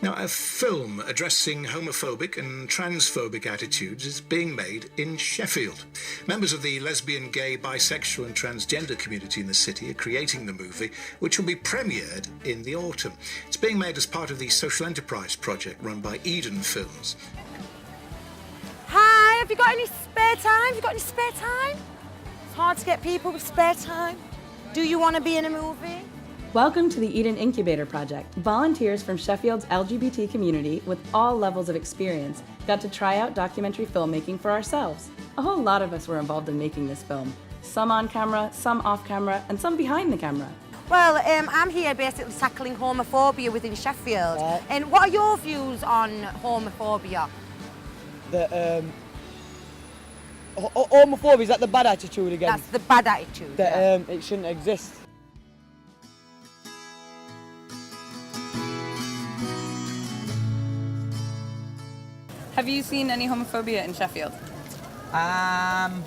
Now, a film addressing homophobic and transphobic attitudes is being made in Sheffield. Members of the lesbian, gay, bisexual and transgender community in the city are creating the movie, which will be premiered in the autumn. It's being made as part of the social enterprise project run by E.D.E.N Films. Hi, have you got any spare time? Have you got any spare time? It's hard to get people with spare time. Do you want to be in a movie? Welcome to the E.D.E.N Incubator Project. Volunteers from Sheffield's LGBT community with all levels of experience got to try out documentary filmmaking for ourselves. A whole lot of us were involved in making this film. Some on camera, some off camera, and some behind the camera. Well, I'm here basically tackling homophobia within Sheffield. And what are your views on homophobia? Homophobia, is that the bad attitude again? That's the bad attitude. That it shouldn't exist. Have you seen any homophobia in Sheffield? That's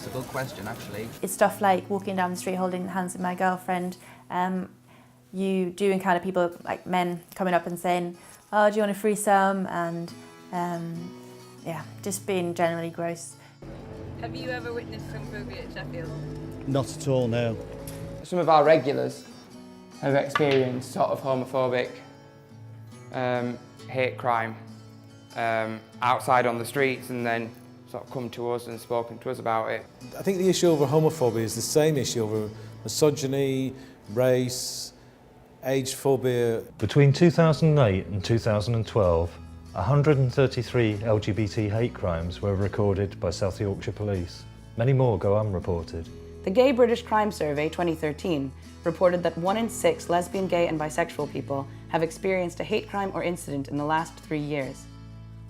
a good question, actually. It's stuff like walking down the street holding hands with my girlfriend. You do encounter people, like men, coming up and saying, "Oh, do you want a threesome?" And yeah, just being generally gross. Have you ever witnessed homophobia in Sheffield? Not at all, no. Some of our regulars have experienced sort of homophobic hate crime outside on the streets, and then sort of come to us and spoken to us about it. I think the issue over homophobia is the same issue over misogyny, race, age phobia. Between 2008 and 2012, 133 LGBT hate crimes were recorded by South Yorkshire Police. Many more go unreported. The Gay British Crime Survey 2013 reported that 1 in 6 lesbian, gay and bisexual people have experienced a hate crime or incident in the last 3 years.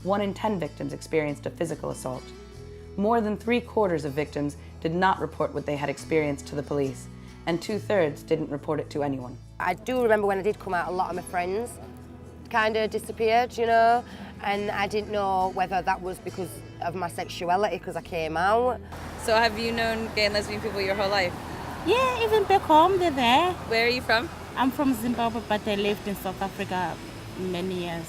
1 in 10 victims experienced a physical assault. More than 3/4 of victims did not report what they had experienced to the police, and 2/3 didn't report it to anyone. I do remember when I did come out, a lot of my friends kind of disappeared, you know, and I didn't know whether that was because of my sexuality, because I came out. So have you known gay and lesbian people your whole life? Yeah, even back home, they're there. Where are you from? I'm from Zimbabwe, but I lived in South Africa many years.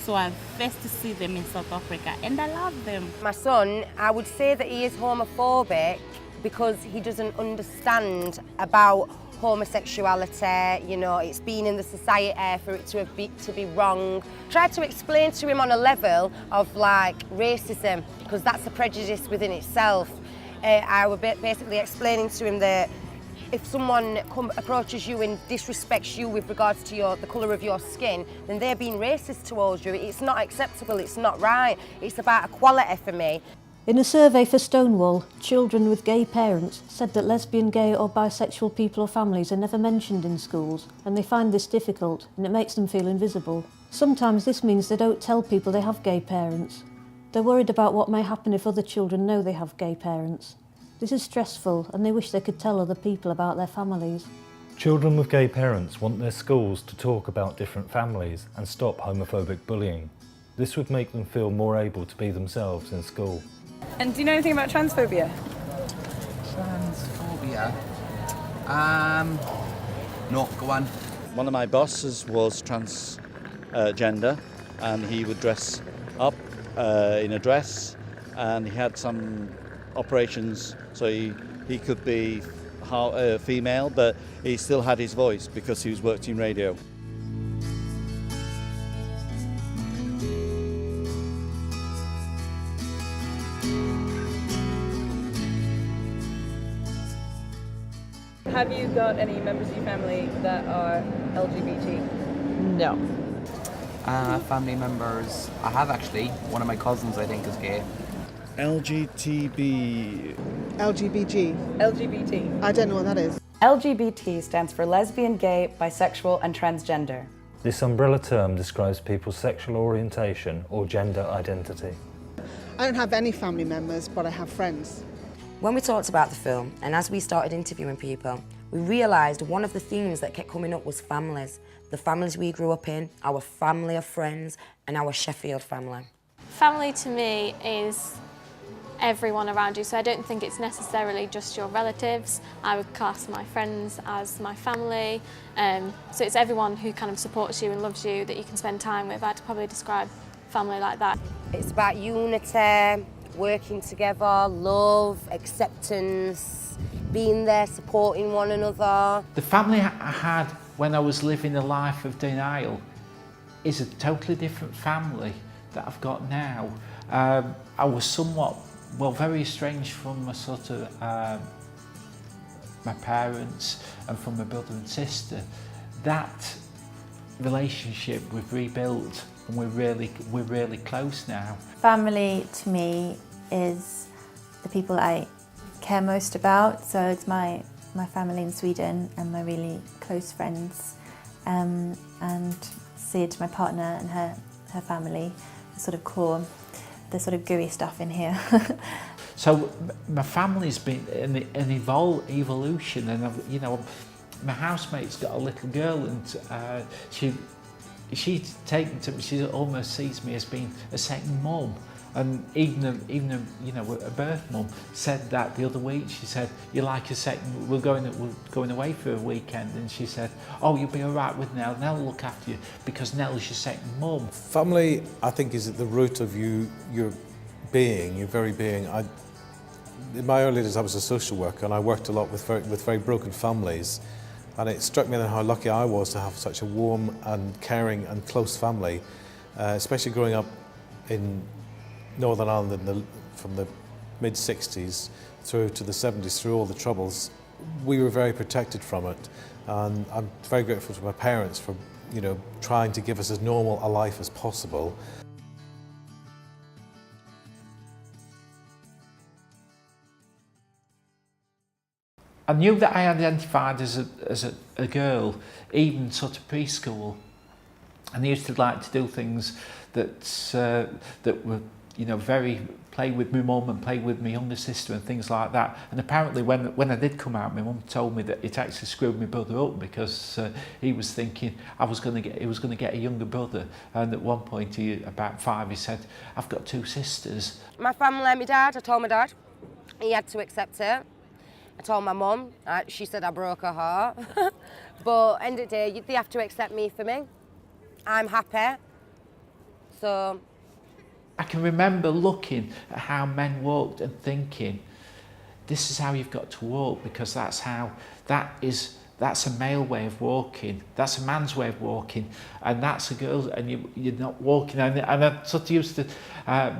So I first see them in South Africa, and I love them. My son, I would say that he is homophobic because he doesn't understand about homosexuality. You know, it's been in the society for it to be wrong. Tried to explain to him on a level of like racism, because that's a prejudice within itself. I was basically explaining to him that if someone approaches you and disrespects you with regards to the colour of your skin, then they're being racist towards you. It's not acceptable, it's not right. It's about equality for me. In a survey for Stonewall, children with gay parents said that lesbian, gay or bisexual people or families are never mentioned in schools, and they find this difficult and it makes them feel invisible. Sometimes this means they don't tell people they have gay parents. They're worried about what may happen if other children know they have gay parents. This is stressful, and they wish they could tell other people about their families. Children with gay parents want their schools to talk about different families and stop homophobic bullying. This would make them feel more able to be themselves in school. And do you know anything about transphobia? Transphobia? No, go on. One of my bosses was transgender, and he would dress up in a dress, and he had some operations so he could be female, but he still had his voice because he was worked in radio. Have you got any members of your family that are LGBT? No. Family members, I have actually. One of my cousins, I think, is gay. LGBT. LGBT. I don't know what that is. LGBT stands for lesbian, gay, bisexual and transgender. This umbrella term describes people's sexual orientation or gender identity. I don't have any family members, but I have friends. When we talked about the film, and as we started interviewing people, we realised one of the themes that kept coming up was families. The families we grew up in, our family of friends, and our Sheffield family. Family to me is everyone around you. So I don't think it's necessarily just your relatives. I would class my friends as my family. So it's everyone who kind of supports you and loves you that you can spend time with. I'd probably describe family like that. It's about unity, working together, love, acceptance, being there, supporting one another. The family I had when I was living a life of denial is a totally different family that I've got now. I was somewhat, well, very estranged from my sort of my parents and from my brother and sister. That relationship we've rebuilt, and we're really close now. Family to me is the people I care most about. So it's my family in Sweden and my really close friends, and Sid, my partner, and her family, the sort of core, the sort of gooey stuff in here. So my family's been an evolution, and you know, my housemate's got a little girl, and she's taken to me. She almost sees me as being a second mum, and even you know, a birth mum said that the other week. She said, "You're like a second. We're going away for a weekend," and she said, "Oh, you'll be all right with Nell. Nell will look after you because Nell's your second mum." Family, I think, is at the root of your being, your very being. In my early days, I was a social worker, and I worked a lot with very broken families. And it struck me then how lucky I was to have such a warm and caring and close family, especially growing up in Northern Ireland from the mid-60s through to the 70s, through all the troubles. We were very protected from it, and I'm very grateful to my parents for, you know, trying to give us as normal a life as possible. I knew that I identified as a girl, even sort of preschool, and I used to like to do things that were, you know, play with my mum and play with my younger sister and things like that. And apparently, when I did come out, my mum told me that it actually screwed my brother up because he was thinking he was going to get a younger brother. And at one point, about 5, he said, "I've got 2 sisters." My family, my dad. I told my dad. He had to accept it. I told my mum, she said I broke her heart. But end of the day, they have to accept me for me. I'm happy. So I can remember looking at how men walked and thinking, this is how you've got to walk, because that's a male way of walking, that's a man's way of walking, and that's a girl's, and you're not walking. And I sort of used to I'm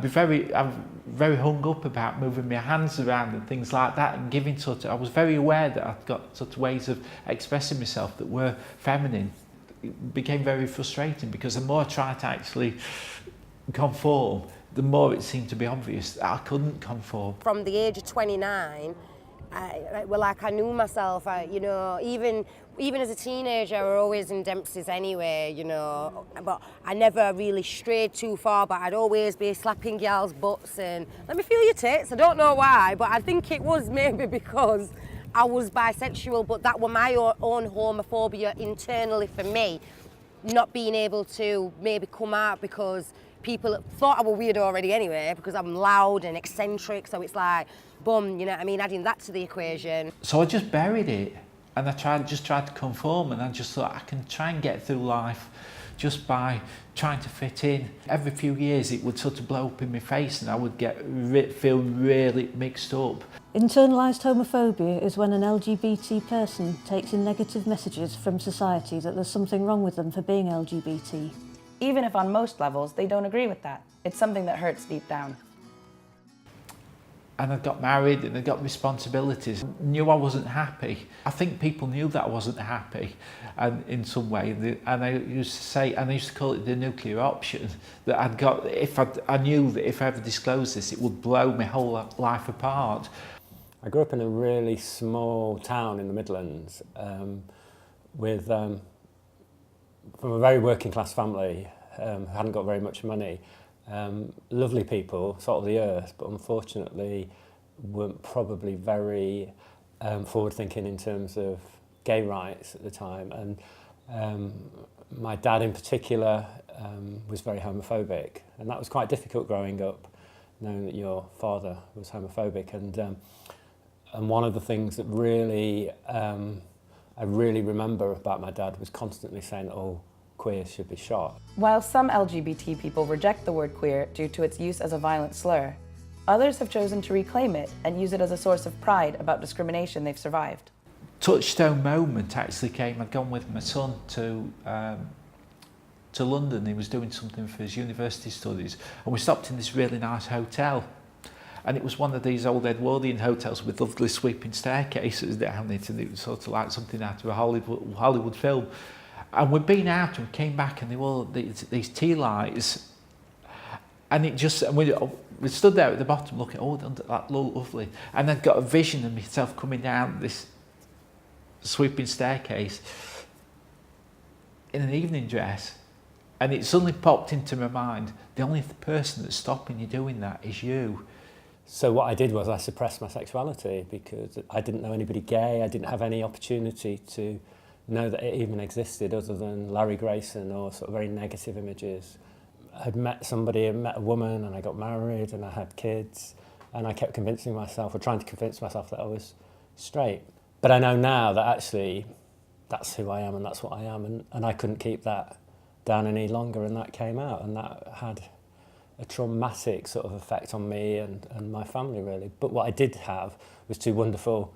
very hung up about moving my hands around and things like that, and giving I was very aware that I'd got sort of ways of expressing myself that were feminine. It became very frustrating because the more I tried to actually conform, the more it seemed to be obvious that I couldn't conform. From the age of 29, I knew myself. You know, even as a teenager, I was always in Dempsey's anyway, you know. But I never really strayed too far. But I'd always be slapping girls' butts and let me feel your tits. I don't know why, but I think it was maybe because I was bisexual. But that was my own homophobia internally for me, not being able to maybe come out because people thought I was weird already anyway because I'm loud and eccentric, so it's like, boom, you know what I mean, adding that to the equation. So I just buried it, and I just tried to conform, and I just thought I can try and get through life just by trying to fit in. Every few years it would sort of blow up in my face and I would feel really mixed up. Internalised homophobia is when an LGBT person takes in negative messages from society that there's something wrong with them for being LGBT. Even if on most levels they don't agree with that. It's something that hurts deep down. And I got married and I got responsibilities. I knew I wasn't happy. I think people knew that I wasn't happy, and in some way. And I used to say, and I used to call it the nuclear option, that I'd got, I knew that if I ever disclosed this, it would blow my whole life apart. I grew up in a really small town in the Midlands from a very working class family who hadn't got very much money. Lovely people, salt of the earth, but unfortunately weren't probably very forward thinking in terms of gay rights at the time. And my dad in particular was very homophobic, and that was quite difficult growing up knowing that your father was homophobic. And one of the things that really I really remember about my dad was constantly saying all queers should be shot. While some LGBT people reject the word queer due to its use as a violent slur, others have chosen to reclaim it and use it as a source of pride about discrimination they've survived. Touchstone moment actually came. I'd gone with my son to London. He was doing something for his university studies, and we stopped in this really nice hotel. And it was one of these old Edwardian hotels with lovely sweeping staircases down it, and it was sort of like something out of a Hollywood film. And we'd been out and came back, and there were these tea lights, and it just, and we stood there at the bottom looking, oh, that looked lovely. And I'd got a vision of myself coming down this sweeping staircase in an evening dress, and it suddenly popped into my mind, the only person that's stopping you doing that is you. So what I did was I suppressed my sexuality because I didn't know anybody gay. I didn't have any opportunity to know that it even existed other than Larry Grayson or sort of very negative images. I had met somebody and met a woman, and I got married and I had kids, and I kept convincing myself, or trying to convince myself, that I was straight. But I know now that actually that's who I am and that's what I am, and I couldn't keep that down any longer, and that came out, and that had a traumatic sort of effect on me and my family, really. But what I did have was two wonderful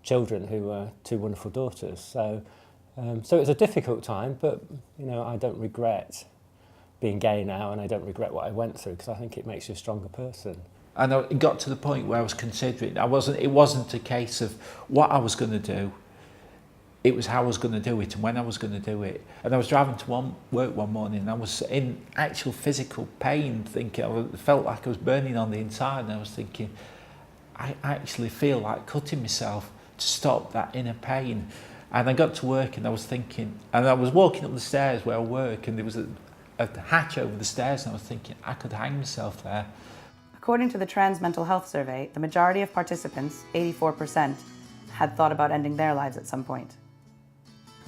children who were two wonderful daughters. So it was a difficult time, but you know, I don't regret being gay now, and I don't regret what I went through, because I think it makes you a stronger person. And it got to the point where I was considering, it wasn't a case of what I was going to do, it was how I was going to do it and when I was going to do it. And I was driving to work one morning, and I was in actual physical pain, thinking, I felt like I was burning on the inside, and I was thinking, I actually feel like cutting myself to stop that inner pain. And I got to work, and I was thinking, and I was walking up the stairs where I work, and there was a hatch over the stairs, and I was thinking, I could hang myself there. According to the Trans Mental Health Survey, the majority of participants, 84%, had thought about ending their lives at some point.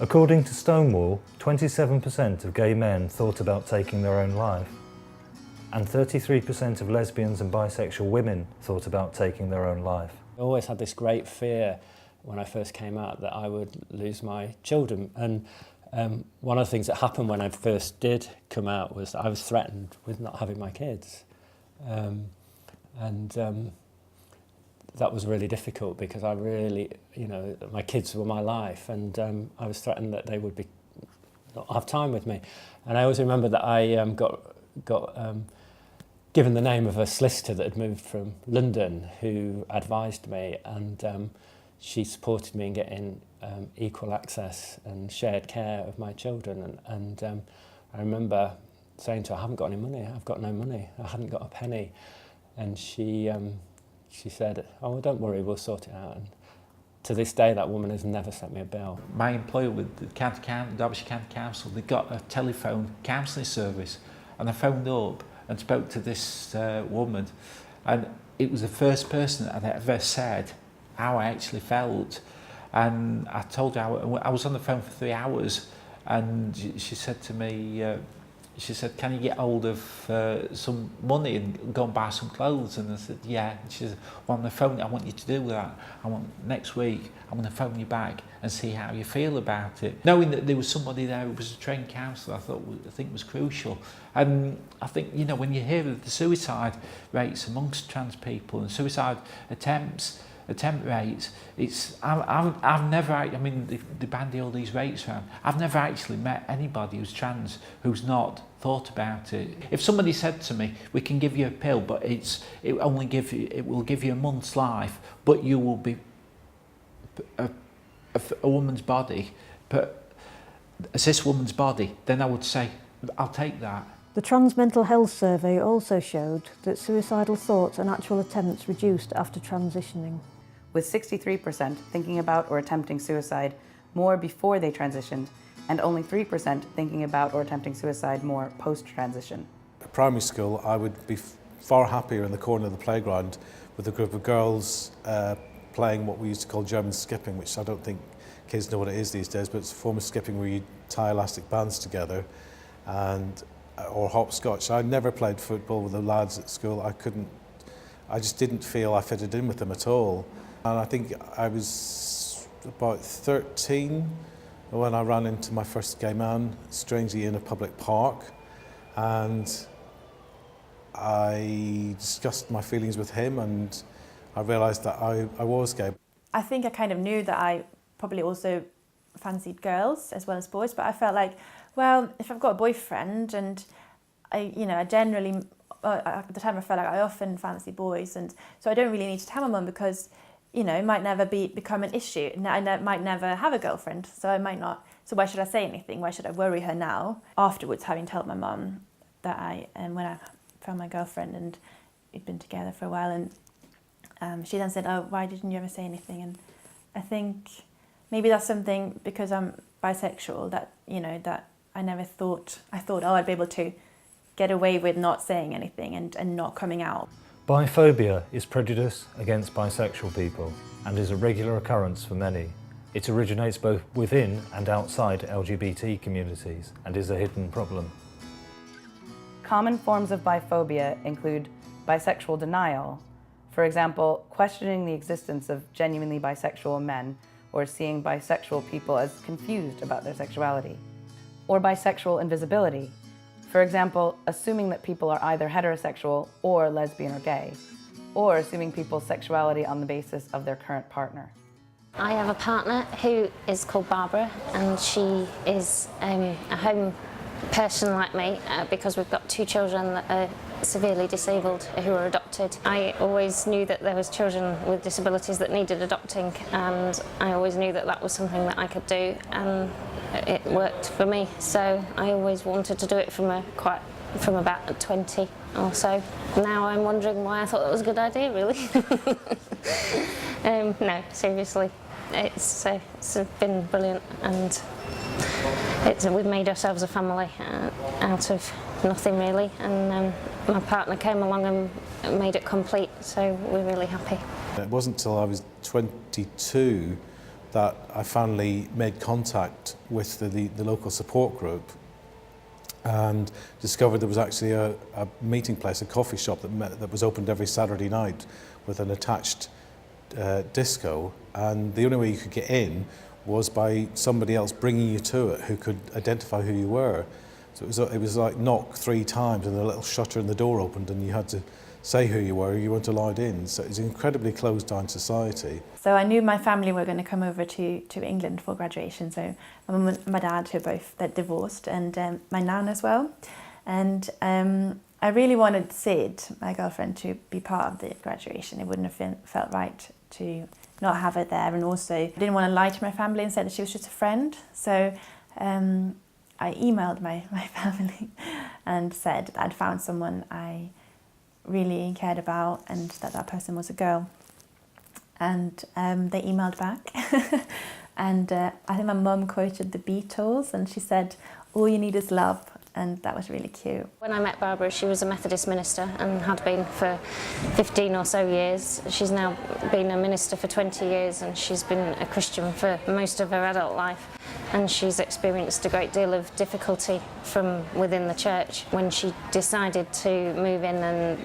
According to Stonewall, 27% of gay men thought about taking their own life, and 33% of lesbians and bisexual women thought about taking their own life. I always had this great fear when I first came out that I would lose my children, and one of the things that happened when I first did come out was that I was threatened with not having my kids. That was really difficult, because I really, you know, my kids were my life, and I was threatened that they would not have time with me. And I always remember that I got given the name of a solicitor that had moved from London, who advised me, and she supported me in getting equal access and shared care of my children. And I remember saying to her, I haven't got any money, I've got no money, I hadn't got a penny. And she said, oh, well, don't worry, we'll sort it out. And to this day, that woman has never sent me a bill. My employer with the Derbyshire County Council, they got a telephone counselling service, and I phoned up and spoke to this woman, and it was the first person that I'd ever said how I actually felt. And I told her, I was on the phone for 3 hours, and she said to me, she said, can you get hold of some money and go and buy some clothes? And I said, yeah. And she said, well, on the phone, I want you to do that. Next week, I'm going to phone you back and see how you feel about it. Knowing that there was somebody there who was a trained counsellor, I think was crucial. And I think, you know, when you hear of the suicide rates amongst trans people and suicide attempt rates, I've never, I mean, they bandy all these rates around. I've never actually met anybody who's trans who's not thought about it. If somebody said to me, we can give you a pill, but it will give you a month's life, but you will be a woman's body, but a cis woman's body, then I would say, I'll take that. The Trans Mental Health Survey also showed that suicidal thoughts and actual attempts reduced after transitioning, with 63% thinking about or attempting suicide more before they transitioned, and only 3% thinking about or attempting suicide more post-transition. At primary school, I would be far happier in the corner of the playground with a group of girls playing what we used to call German skipping, which I don't think kids know what it is these days, but it's a form of skipping where you tie elastic bands together, or hopscotch. I never played football with the lads at school. I couldn't I just didn't feel I fitted in with them at all. And I think I was about 13 when I ran into my first gay man, strangely in a public park, and I discussed my feelings with him, and I realised that I was gay. I think I kind of knew that I probably also fancied girls as well as boys, but I felt like, well, if I've got a boyfriend and I generally, at the time I felt like I often fancy boys, and so I don't really need to tell my mum because, it might never become an issue. I might never have a girlfriend, so I might not. So why should I say anything? Why should I worry her now? Afterwards, having told my mum that when I found my girlfriend and we'd been together for a while, and she then said, "Oh, why didn't you ever say anything?" And I think maybe that's something, because I'm bisexual, that that I never thought. I thought, oh, I'd be able to get away with not saying anything and not coming out. Biphobia is prejudice against bisexual people and is a regular occurrence for many. It originates both within and outside LGBT communities and is a hidden problem. Common forms of biphobia include bisexual denial, for example, questioning the existence of genuinely bisexual men or seeing bisexual people as confused about their sexuality. Or bisexual invisibility, for example, assuming that people are either heterosexual or lesbian or gay, or assuming people's sexuality on the basis of their current partner. I have a partner who is called Barbara, and she is a home person like me because we've got 2 children that are severely disabled who are adopted. I always knew that there was children with disabilities that needed adopting, and I always knew that that was something that I could do, and it worked for me. So I always wanted to do it from about 20 or so. Now I'm wondering why I thought that was a good idea, really. No, seriously, it's been brilliant, and we've made ourselves a family out of nothing, really, and my partner came along and made it complete, so we're really happy. It wasn't until I was 22 that I finally made contact with the local support group and discovered there was actually a meeting place, a coffee shop that was opened every Saturday night with an attached disco, and the only way you could get in was by somebody else bringing you to it who could identify who you were. So it was like knock 3 times and a little shutter in the door opened and you had to say who you were, you weren't allowed in. So it was an incredibly closed down society. So I knew my family were going to come over to England for graduation. So my mum and my dad, who both divorced, and my nan as well. And I really wanted Sid, my girlfriend, to be part of the graduation. It wouldn't have felt right to not have her there, and also I didn't want to lie to my family and say that she was just a friend. So I emailed my family and said that I'd found someone I really cared about and that person was a girl. And they emailed back. And I think my mum quoted the Beatles, and she said, "All you need is love." And that was really cute. When I met Barbara, she was a Methodist minister and had been for 15 or so years. She's now been a minister for 20 years, and she's been a Christian for most of her adult life. And she's experienced a great deal of difficulty from within the church. When she decided to move in and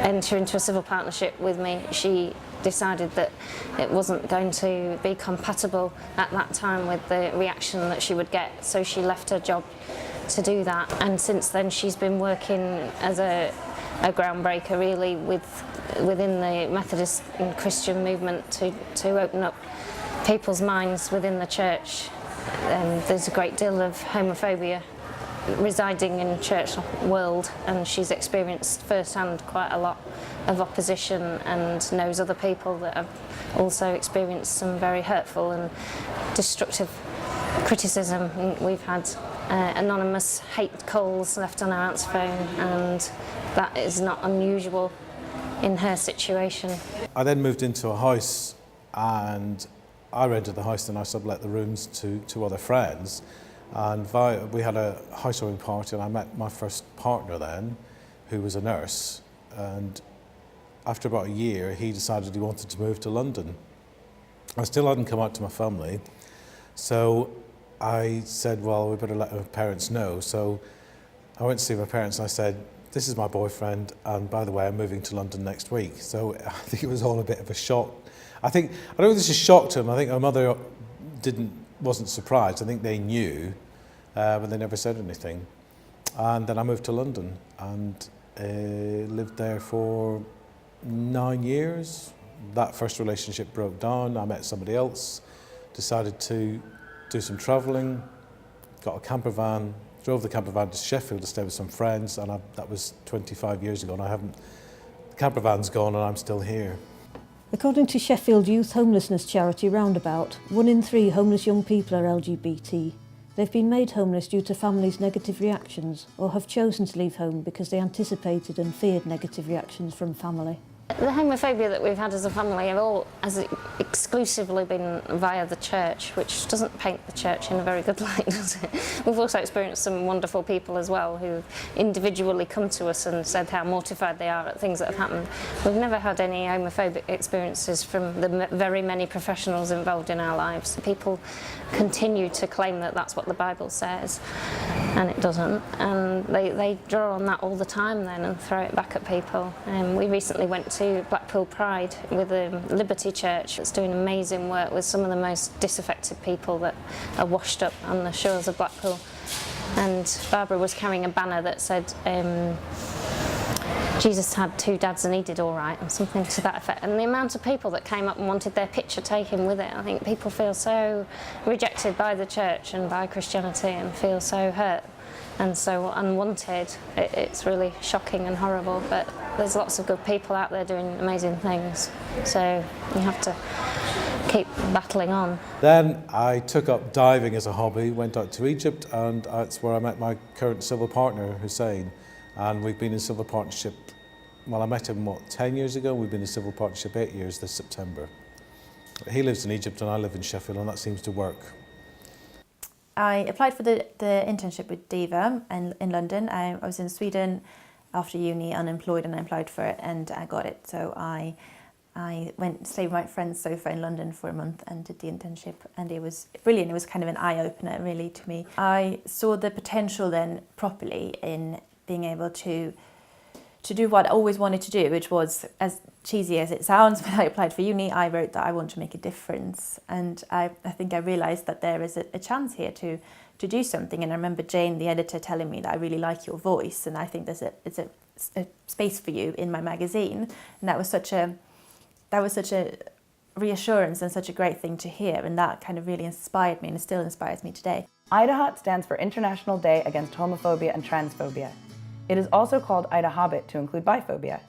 enter into a civil partnership with me, she decided that it wasn't going to be compatible at that time with the reaction that she would get, so she left her job to do that. And since then she's been working as a groundbreaker, really, within the Methodist and Christian movement to open up people's minds within the church. There's a great deal of homophobia residing in the church world, and she's experienced firsthand quite a lot of opposition and knows other people that have also experienced some very hurtful and destructive criticism. We've had anonymous hate calls left on our aunt's phone, and that is not unusual in her situation. I then moved into a house, and I rented the house and I sublet the rooms to other friends, and we had a housewarming party, and I met my first partner then, who was a nurse, and after about a year he decided he wanted to move to London. I still hadn't come out to my family, so I said, well, we better let our parents know. So I went to see my parents and I said, this is my boyfriend, and by the way, I'm moving to London next week. So I think it was all a bit of a shock. I don't know if this is a shock to him. I think her mother wasn't surprised. I think they knew, but they never said anything. And then I moved to London and lived there for 9 years. That first relationship broke down. I met somebody else, decided to do some travelling, got a camper van, drove the camper van to Sheffield to stay with some friends, and that was 25 years ago, and the camper van's gone and I'm still here. According to Sheffield youth homelessness charity Roundabout, 1 in 3 homeless young people are LGBT. They've been made homeless due to families' negative reactions, or have chosen to leave home because they anticipated and feared negative reactions from family. The homophobia that we've had as a family has exclusively been via the church, which doesn't paint the church in a very good light, does it? We've also experienced some wonderful people as well who've individually come to us and said how mortified they are at things that have happened. We've never had any homophobic experiences from the very many professionals involved in our lives. People continue to claim that that's what the Bible says, and it doesn't, and they draw on that all the time then and throw it back at people. We recently went to Blackpool Pride with the Liberty Church that's doing amazing work with some of the most disaffected people that are washed up on the shores of Blackpool. And Barbara was carrying a banner that said Jesus had 2 dads and he did all right, or something to that effect. And the amount of people that came up and wanted their picture taken with it, I think people feel so rejected by the church and by Christianity and feel so hurt and so unwanted. It's really shocking and horrible, but there's lots of good people out there doing amazing things, so you have to keep battling on. Then I took up diving as a hobby, went out to Egypt, and that's where I met my current civil partner, Hussein, and we've been in civil partnership, well, I met him, 10 years ago? We've been in civil partnership 8 years this September. He lives in Egypt and I live in Sheffield, and that seems to work. I applied for the internship with E.D.E.N in London. I was in Sweden after uni, unemployed, and I applied for it and I got it. So I went to stay with my friend's sofa in London for a month and did the internship, and it was brilliant. It was kind of an eye-opener really to me. I saw the potential then properly in being able to do what I always wanted to do, which was, as cheesy as it sounds, when I applied for uni, I wrote that I want to make a difference. And I think I realised that there is a chance here to do something. And I remember Jane, the editor, telling me that I really like your voice and I think it's a space for you in my magazine. And that was such a reassurance and such a great thing to hear. And that kind of really inspired me, and it still inspires me today. IDAHOT stands for International Day Against Homophobia and Transphobia. It is also called IDAHOBIT to include biphobia.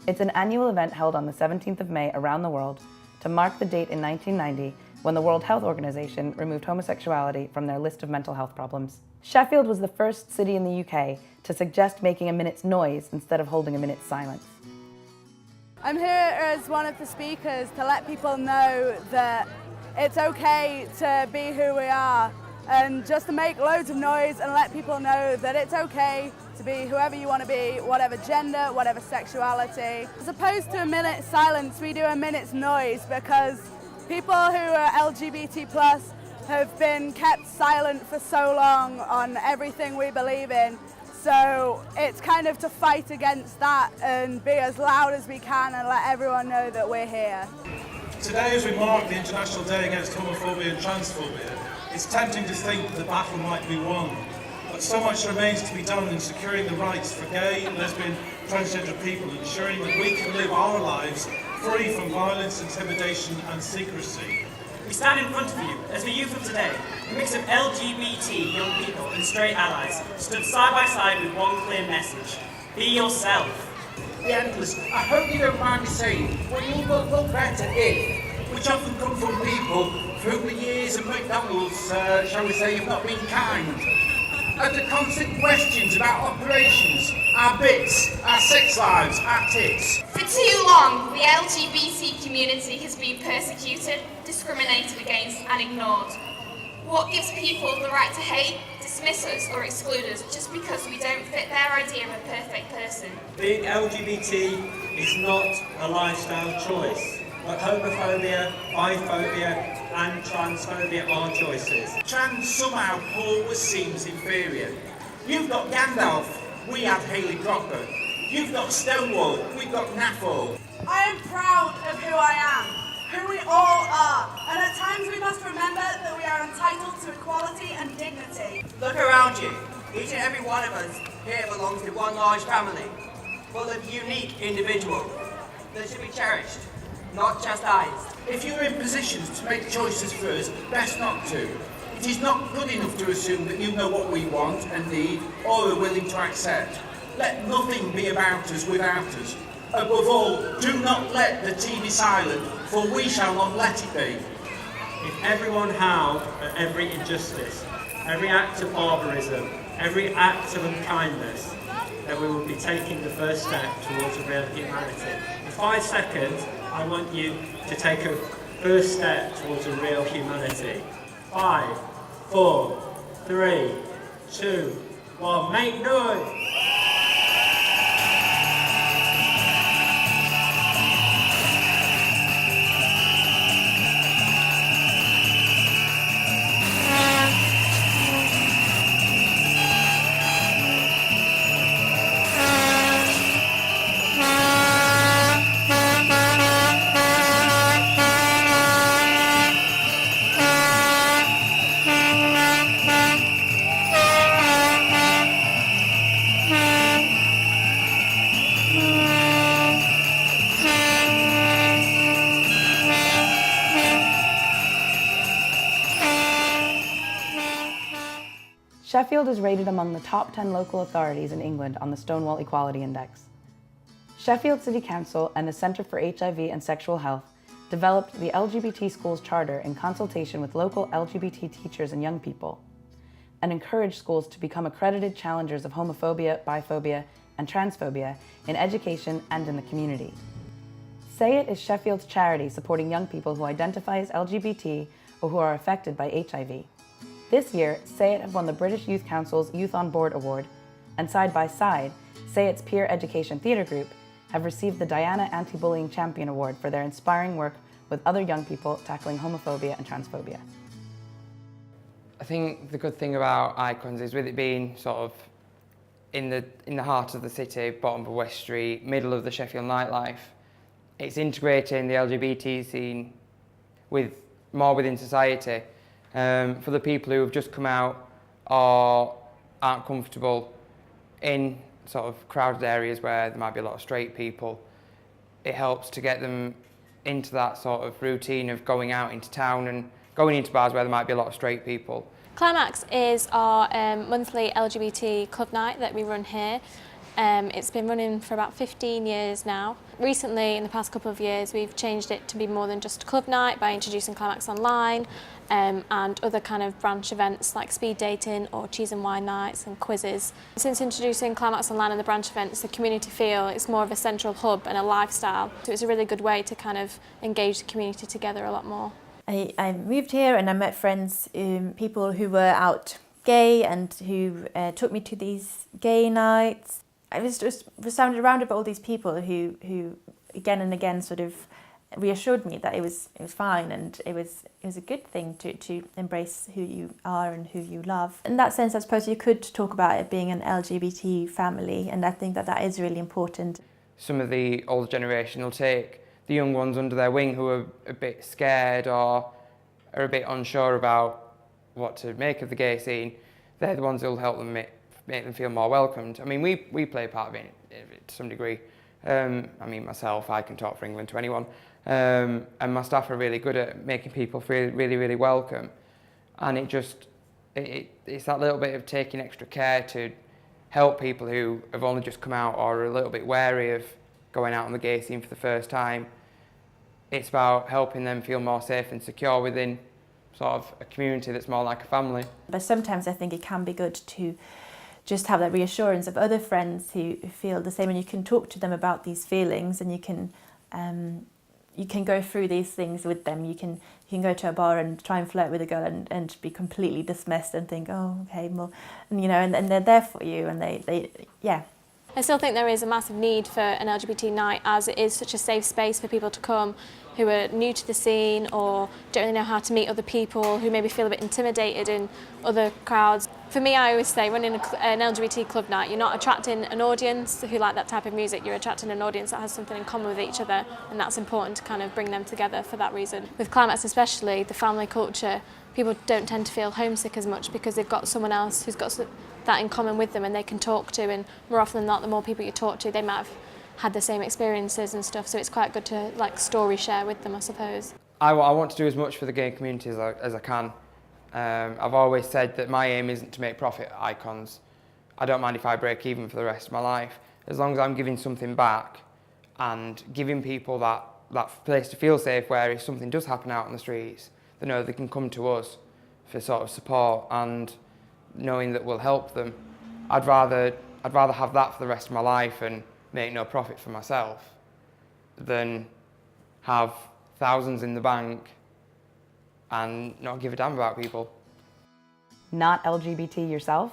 It's an annual event held on the 17th of May around the world to mark the date in 1990 when the World Health Organization removed homosexuality from their list of mental health problems. Sheffield was the first city in the UK to suggest making a minute's noise instead of holding a minute's silence. I'm here as one of the speakers to let people know that it's okay to be who we are, and just to make loads of noise and let people know that it's okay to be whoever you want to be, whatever gender, whatever sexuality. As opposed to a minute's silence, we do a minute's noise, because people who are LGBT+ have been kept silent for so long on everything we believe in. So it's kind of to fight against that and be as loud as we can and let everyone know that we're here. Today, as we mark the International Day Against Homophobia and Transphobia, it's tempting to think that the battle might be won. But so much remains to be done in securing the rights for gay, lesbian, transgender people, ensuring that we can live our lives free from violence, intimidation and secrecy. We stand in front of you as the youth of today, a mix of LGBT young people and straight allies, stood side by side with one clear message: be yourself. Yeah, listen, I hope you don't mind me saying, well, you will look better if, which often come from people through the years of McDonald's, shall we say, have not been kind. And the constant questions about operations, our bits, our sex lives, our tits. For too long, the LGBT community has been persecuted, discriminated against and ignored. What gives people the right to hate, dismiss us or exclude us just because we don't fit their idea of a perfect person? Being LGBT is not a lifestyle choice, but homophobia, biphobia and transphobia are choices. Trans somehow always seems inferior. You've got Gandalf, We have Hayley Cropper. You've got Stonewall, we've got NAFO. I am proud of who I am, who we all are, and at times we must remember that we are entitled to equality and dignity. Look around you. Each and every one of us here belongs to one large family, full of unique individuals that should be cherished, not chastised. If you're in positions to make choices first, best not to. It is not good enough to assume that you know what we want and need or are willing to accept. Let nothing be about us without us. Above all, do not let the tea be silent, for we shall not let it be. If everyone howled at every injustice, every act of barbarism, every act of unkindness, then we will be taking the first step towards a real humanity. In 5 seconds, I want you to take a first step towards a real humanity. 5, 4, 3, 2, 1, make noise! Sheffield is rated among the top 10 local authorities in England on the Stonewall Equality Index. Sheffield City Council and the Centre for HIV and Sexual Health developed the LGBT Schools Charter in consultation with local LGBT teachers and young people, and encouraged schools to become accredited challengers of homophobia, biphobia, and transphobia in education and in the community. Say It is Sheffield's charity supporting young people who identify as LGBT or who are affected by HIV. This year, Say It have won the British Youth Council's Youth on Board Award, and side by side, Say It's Peer Education Theatre Group have received the Diana Anti-Bullying Champion Award for their inspiring work with other young people tackling homophobia and transphobia. I think the good thing about Icons is with it being sort of in the heart of the city, bottom of West Street, middle of the Sheffield nightlife, it's integrating the LGBT scene more within society. For the people who have just come out or aren't comfortable in sort of crowded areas where there might be a lot of straight people, it helps to get them into that sort of routine of going out into town and going into bars where there might be a lot of straight people. Climax is our monthly LGBT club night that we run here. It's been running for about 15 years now. Recently, in the past couple of years, we've changed it to be more than just a club night by introducing Climax Online and other kind of branch events like speed dating or cheese and wine nights and quizzes. Since introducing Climax Online and the branch events, the community feel it's more of a central hub and a lifestyle. So it's a really good way to kind of engage the community together a lot more. I moved here and I met friends, people who were out gay and who took me to these gay nights. I was just surrounded by all these people who again and again sort of reassured me that it was fine and it was a good thing to embrace who you are and who you love. In that sense, I suppose you could talk about it being an LGBT family, and I think that is really important. Some of the older generation will take the young ones under their wing who are a bit scared or are a bit unsure about what to make of the gay scene. They're the ones who will help them make them feel more welcomed. I mean, we play a part of it to some degree. I mean, myself, I can talk for England to anyone. And my staff are really good at making people feel really, really welcome. And it's that little bit of taking extra care to help people who have only just come out or are a little bit wary of going out on the gay scene for the first time. It's about helping them feel more safe and secure within sort of a community that's more like a family. But sometimes I think it can be good to just have that reassurance of other friends who feel the same, and you can talk to them about these feelings, and you can go through these things with them. You can go to a bar and try and flirt with a girl and be completely dismissed and think, oh, okay, well, and, you know, and they're there for you, and they. I still think there is a massive need for an LGBT night, as it is such a safe space for people to come who are new to the scene or don't really know how to meet other people, who maybe feel a bit intimidated in other crowds. For me, I always say, running an LGBT club night, you're not attracting an audience who like that type of music, you're attracting an audience that has something in common with each other, and that's important to kind of bring them together for that reason. With climax especially, the family culture, people don't tend to feel homesick as much because they've got someone else who's got that in common with them and they can talk to, and more often than not, the more people you talk to, they might have had the same experiences and stuff, so it's quite good to like story share with them, I suppose. I want to do as much for the gay community as I can. I've always said that my aim isn't to make profit at Icons. I don't mind if I break even for the rest of my life, as long as I'm giving something back and giving people that place to feel safe where if something does happen out on the streets, they know they can come to us for sort of support and knowing that we'll help them. I'd rather have that for the rest of my life and make no profit for myself than have thousands in the bank and not give a damn about people. Not LGBT yourself?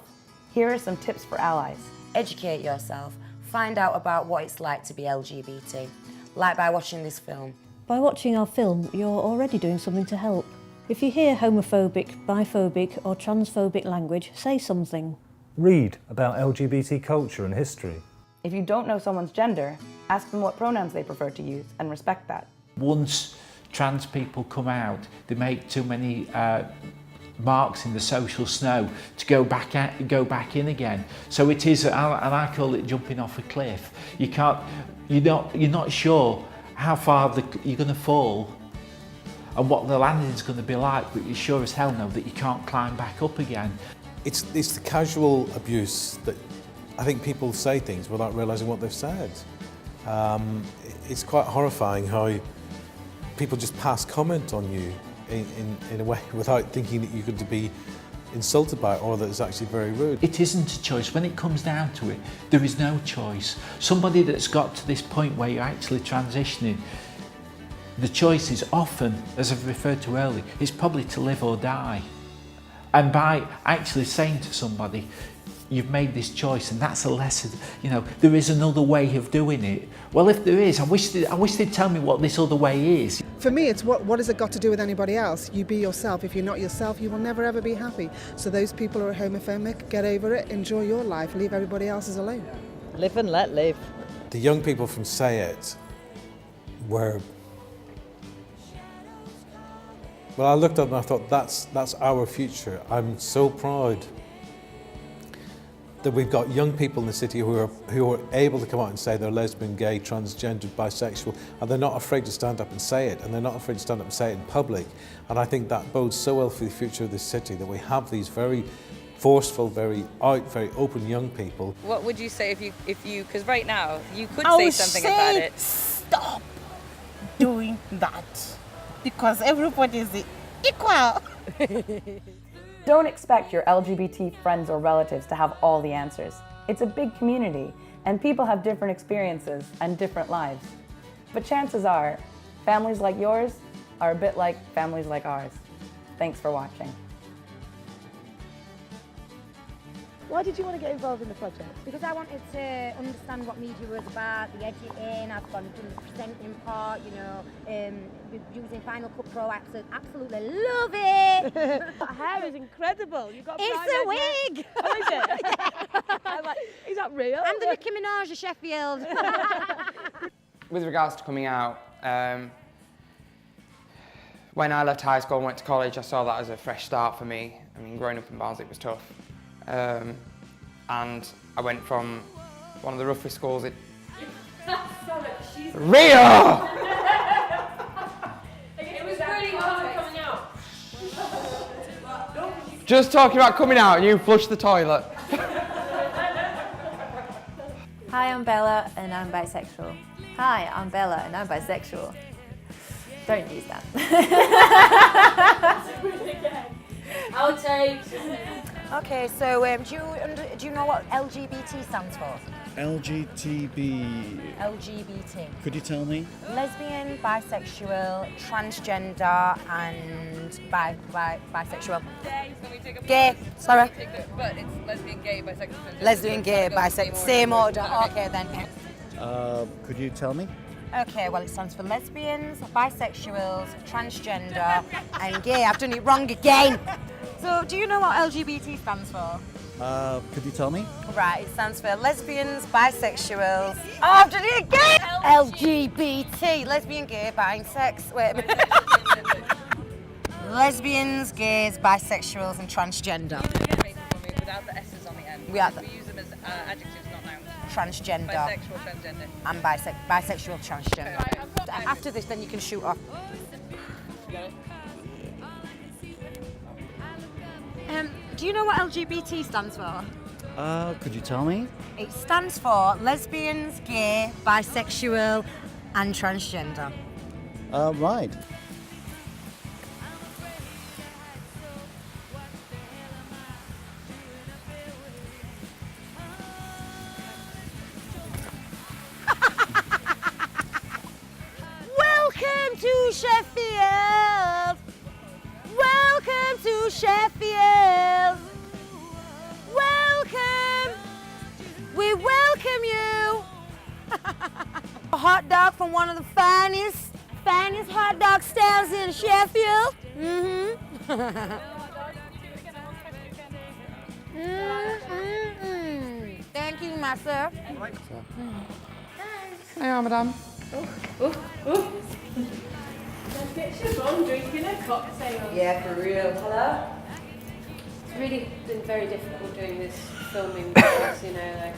Here are some tips for allies. Educate yourself. Find out about what it's like to be LGBT, like by watching this film. By watching our film, you're already doing something to help. If you hear homophobic, biphobic or transphobic language, say something. Read about LGBT culture and history. If you don't know someone's gender, ask them what pronouns they prefer to use and respect that. Once trans people come out, they make too many marks in the social snow to go back in again. So it is, and I call it jumping off a cliff. You're not sure how far you're going to fall and what the landing's going to be like, but you sure as hell know that you can't climb back up again. It's the casual abuse that I think people say things without realising what they've said. It's quite horrifying how people just pass comment on you in a way without thinking that you could be insulted by it or that it's actually very rude. It isn't a choice. When it comes down to it, there is no choice. Somebody that's got to this point where you're actually transitioning, the choice is often, as I've referred to earlier, it's probably to live or die. And by actually saying to somebody, you've made this choice and that's a lesson, there is another way of doing it. Well, if there is, I wish they'd tell me what this other way is. For me, it's what has it got to do with anybody else? You be yourself. If you're not yourself, you will never ever be happy. So those people who are homophobic, get over it, enjoy your life, leave everybody else's alone. Live and let live. The young people from Say It were... Well, I looked up and I thought, that's our future. I'm so proud that we've got young people in the city who are able to come out and say they're lesbian, gay, transgendered, bisexual, and they're not afraid to stand up and say it, and they're not afraid to stand up and say it in public. And I think that bodes so well for the future of this city, that we have these very forceful, very open young people. What would you say if you, because right now, you could say something about it. Stop doing that, because everybody is equal. Don't expect your LGBT friends or relatives to have all the answers. It's a big community, and people have different experiences and different lives. But chances are, families like yours are a bit like families like ours. Thanks for watching. Why did you want to get involved in the project? Because I wanted to understand what media was about, the editing, I've gone through the presenting part, using Final Cut Pro, I absolutely love it! That hair is incredible. You've got it's a wig! Oh, is it? Yeah. I'm like, is that real? I'm the Nicki Minaj of Sheffield. With regards to coming out, when I left high school and went to college, I saw that as a fresh start for me. I mean, growing up in Barnsley was tough. And I went from one of the roughest schools in... Ria! It was really hard coming out. Just talking about coming out and you flushed the toilet. Hi, I'm Bella and I'm bisexual. Hi, I'm Bella and I'm bisexual. Don't use that. Outtakes. Okay, so do you know what LGBT stands for? LGBT. LGBT. Could you tell me? Lesbian, bisexual, transgender, and bisexual. Gay. Sorry. But it's lesbian, gay, bisexual, transgender. Lesbian, gay, bisexual. Same order. Okay then. Could you tell me? Okay, well it stands for lesbians, bisexuals, transgender, and gay. I've done it wrong again. So, do you know what LGBT stands for? Could you tell me? Right, it stands for lesbians, bisexuals. Oh, I've done it again! LGBT. Lesbian, gay, bisex. Wait a minute. Lesbians, gays, bisexuals, and transgender. Without the S's on the end. We use them as adjectives, not nouns. Transgender. Bisexual, transgender. And bisexual, transgender. Okay. After this, then you can shoot off. Do you know what LGBT stands for? Could you tell me? It stands for lesbians, gay, bisexual, and transgender. Right. Welcome to Sheffield! Welcome to Sheffield! Welcome! We welcome you! A hot dog from one of the finest hot dog stands in Sheffield. Thank you, my sir. Hey, madame. Get your mum drinking a cocktail. Yeah, for real. Hello? It's really been very difficult doing this filming because, you know, like,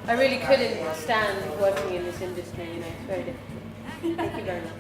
I really couldn't stand working in this industry, you know, it's very difficult. Thank you very much.